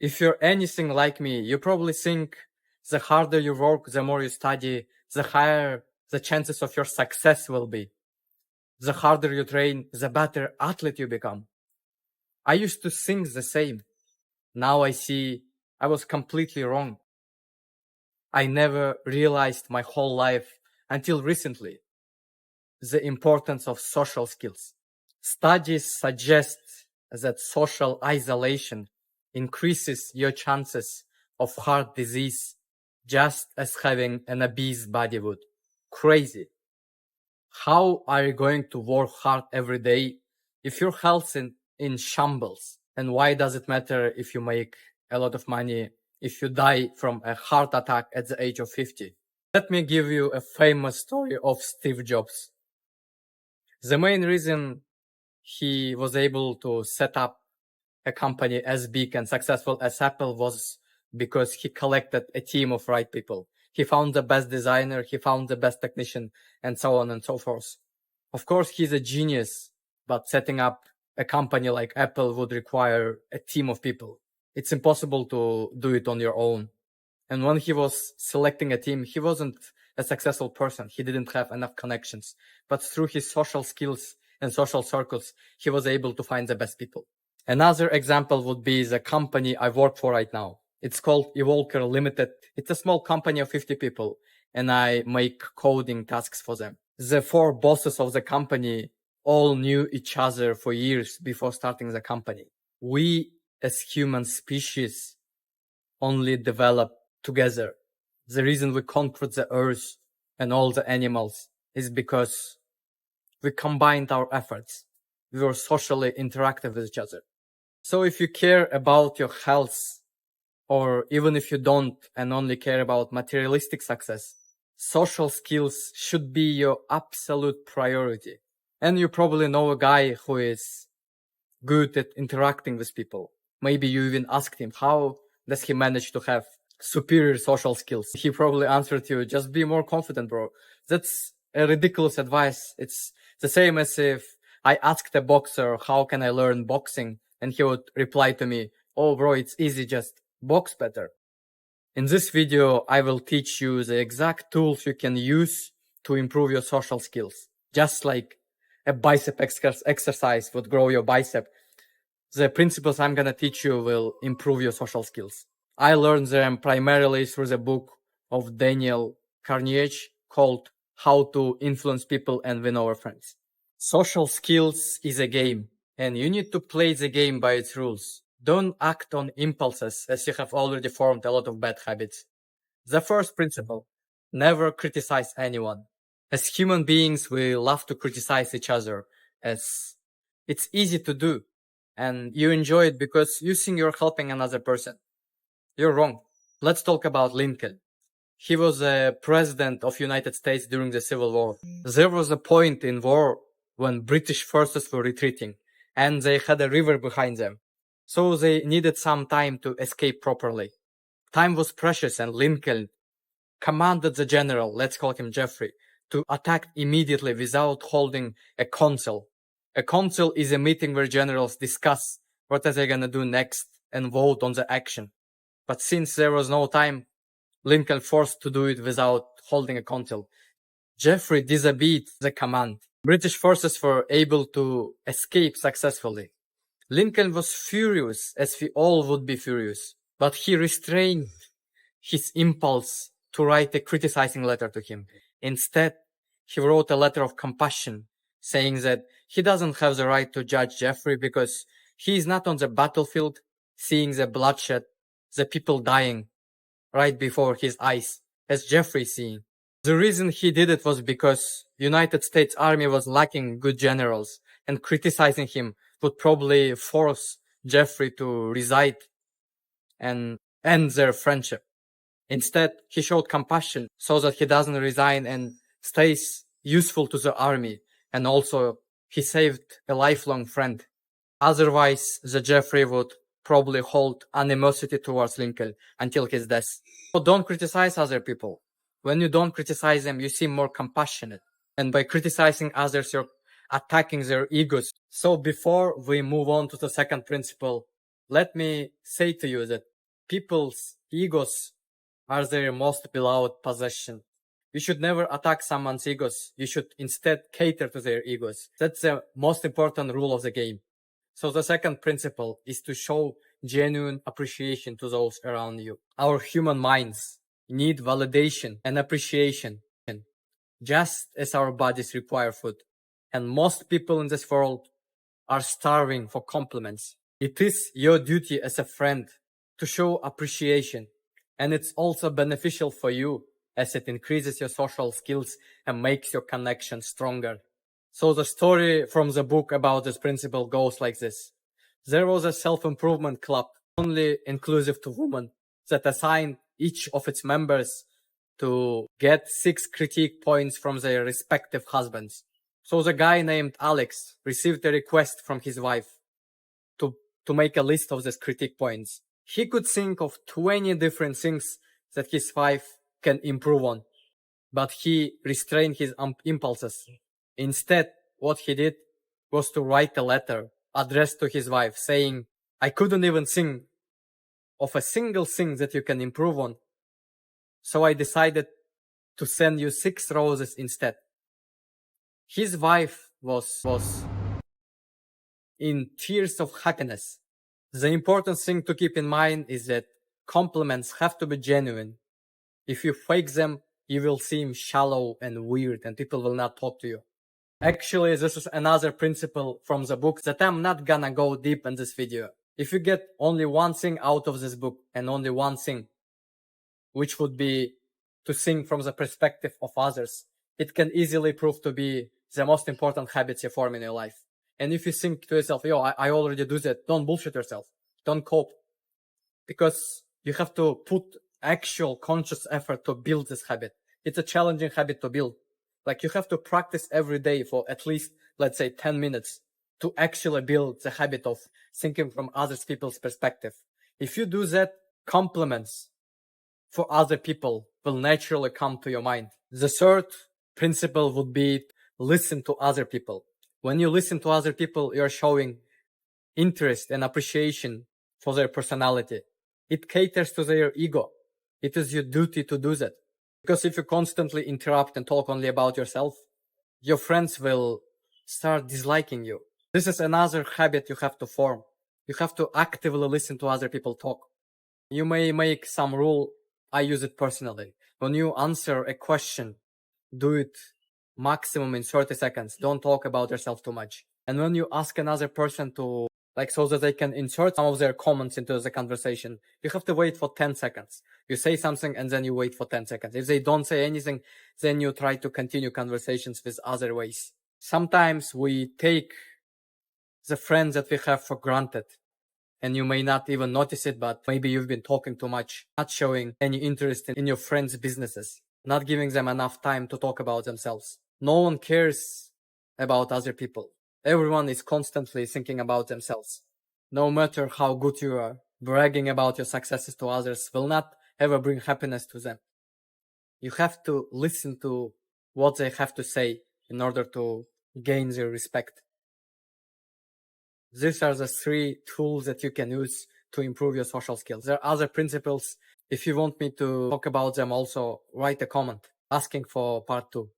If you're anything like me, you probably think the harder you work, the more you study, the higher the chances of your success will be. The harder you train, the better athlete you become. I used to think the same. Now I see I was completely wrong. I never realized my whole life until recently the importance of social skills. Studies suggest that social isolation increases your chances of heart disease just as having an obese body would. Crazy. How are you going to work hard every day if your health's in shambles? And why does it matter if you make a lot of money if you die from a heart attack at the age of 50? Let me give you a famous story of Steve Jobs. The main reason he was able to set up a company as big and successful as Apple was because he collected a team of right people. He found the best designer, he found the best technician, and so on and so forth. Of course, he's a genius, but setting up a company like Apple would require a team of people. It's impossible to do it on your own. And when he was selecting a team, he wasn't a successful person. He didn't have enough connections. But through his social skills and social circles, he was able to find the best people. Another example would be the company I work for right now. It's called Evolker Limited. It's a small company of 50 people, and I make coding tasks for them. The 4 bosses of the company all knew each other for years before starting the company. We as human species only developed together. The reason we conquered the earth and all the animals is because we combined our efforts. We were socially interactive with each other. So if you care about your health, or even if you don't and only care about materialistic success, social skills should be your absolute priority. And you probably know a guy who is good at interacting with people. Maybe you even asked him, how does he manage to have superior social skills? He probably answered you, just be more confident, bro. That's a ridiculous advice. It's the same as if I asked a boxer, how can I learn boxing? And he would reply to me, oh bro, it's easy, just box better. In this video, I will teach you the exact tools you can use to improve your social skills. Just like a bicep exercise would grow your bicep, the principles I'm gonna teach you will improve your social skills. I learned them primarily through the book of Daniel Carnegie called How to Influence People and Win Over Friends. Social skills is a game, and you need to play the game by its rules. Don't act on impulses as you have already formed a lot of bad habits. The first principle, never criticize anyone. As human beings, we love to criticize each other as it's easy to do. And you enjoy it because you think you're helping another person. You're wrong. Let's talk about Lincoln. He was a president of United States during the Civil War. There was a point in war when British forces were retreating and they had a river behind them. So they needed some time to escape properly. Time was precious and Lincoln commanded the general, let's call him Jeffrey, to attack immediately without holding a council. A council is a meeting where generals discuss what are they gonna do next and vote on the action. But since there was no time, Lincoln forced to do it without holding a council. Jeffrey disobeyed the command. British forces were able to escape successfully. Lincoln was furious, as we all would be furious, but he restrained his impulse to write a criticizing letter to him. Instead, he wrote a letter of compassion, saying that he doesn't have the right to judge Jeffrey because he is not on the battlefield, seeing the bloodshed, the people dying right before his eyes, as Jeffrey seeing. The reason he did it was because United States Army was lacking good generals, and criticizing him would probably force Jeffrey to resign and end their friendship. Instead, he showed compassion so that he doesn't resign and stays useful to the army, and also he saved a lifelong friend. Otherwise, the Jeffrey would probably hold animosity towards Lincoln until his death. So don't criticize other people. When you don't criticize them, you seem more compassionate. And by criticizing others, you're attacking their egos. So before we move on to the second principle, let me say to you that people's egos are their most beloved possession. You should never attack someone's egos. You should instead cater to their egos. That's the most important rule of the game. So the second principle is to show genuine appreciation to those around you. Our human minds need validation and appreciation, just as our bodies require food. And most people in this world are starving for compliments. It is your duty as a friend to show appreciation, and it's also beneficial for you as it increases your social skills and makes your connection stronger. So the story from the book about this principle goes like this. There was a self-improvement club, only inclusive to women, that assigned each of its members to get 6 critique points from their respective husbands. So the guy named Alex received a request from his wife to make a list of these critique points. He could think of 20 different things that his wife can improve on, but he restrained his impulses. Instead, what he did was to write a letter addressed to his wife saying, I couldn't even think of a single thing that you can improve on, so I decided to send you 6 roses instead. His wife was in tears of happiness. The important thing to keep in mind is that compliments have to be genuine. If you fake them, you will seem shallow and weird and people will not talk to you. Actually, this is another principle from the book that I'm not gonna go deep in this video. If you get only one thing out of this book and only one thing, which would be to think from the perspective of others, it can easily prove to be the most important habits you form in your life. And if you think to yourself, yo, I already do that, don't bullshit yourself. Don't cope. Because you have to put actual conscious effort to build this habit. It's a challenging habit to build. Like you have to practice every day for at least, let's say 10 minutes to actually build the habit of thinking from other people's perspective. If you do that, compliments for other people will naturally come to your mind. The third principle would be listen to other people. When you listen to other people, you're showing interest and appreciation for their personality. It caters to their ego. It is your duty to do that. Because if you constantly interrupt and talk only about yourself, your friends will start disliking you. This is another habit you have to form. You have to actively listen to other people talk. You may make some rule. I use it personally. When you answer a question, do it maximum in 30 seconds. Don't talk about yourself too much. And when you ask another person to, like, so that they can insert some of their comments into the conversation, you have to wait for 10 seconds. You say something and then you wait for 10 seconds. If they don't say anything, then you try to continue conversations with other ways. Sometimes we take the friends that we have for granted, and you may not even notice it, but maybe you've been talking too much, not showing any interest in your friends' businesses, not giving them enough time to talk about themselves. No one cares about other people. Everyone is constantly thinking about themselves. No matter how good you are, bragging about your successes to others will not ever bring happiness to them. You have to listen to what they have to say in order to gain their respect. These are the 3 tools that you can use to improve your social skills. There are other principles. If you want me to talk about them also, write a comment asking for part 2.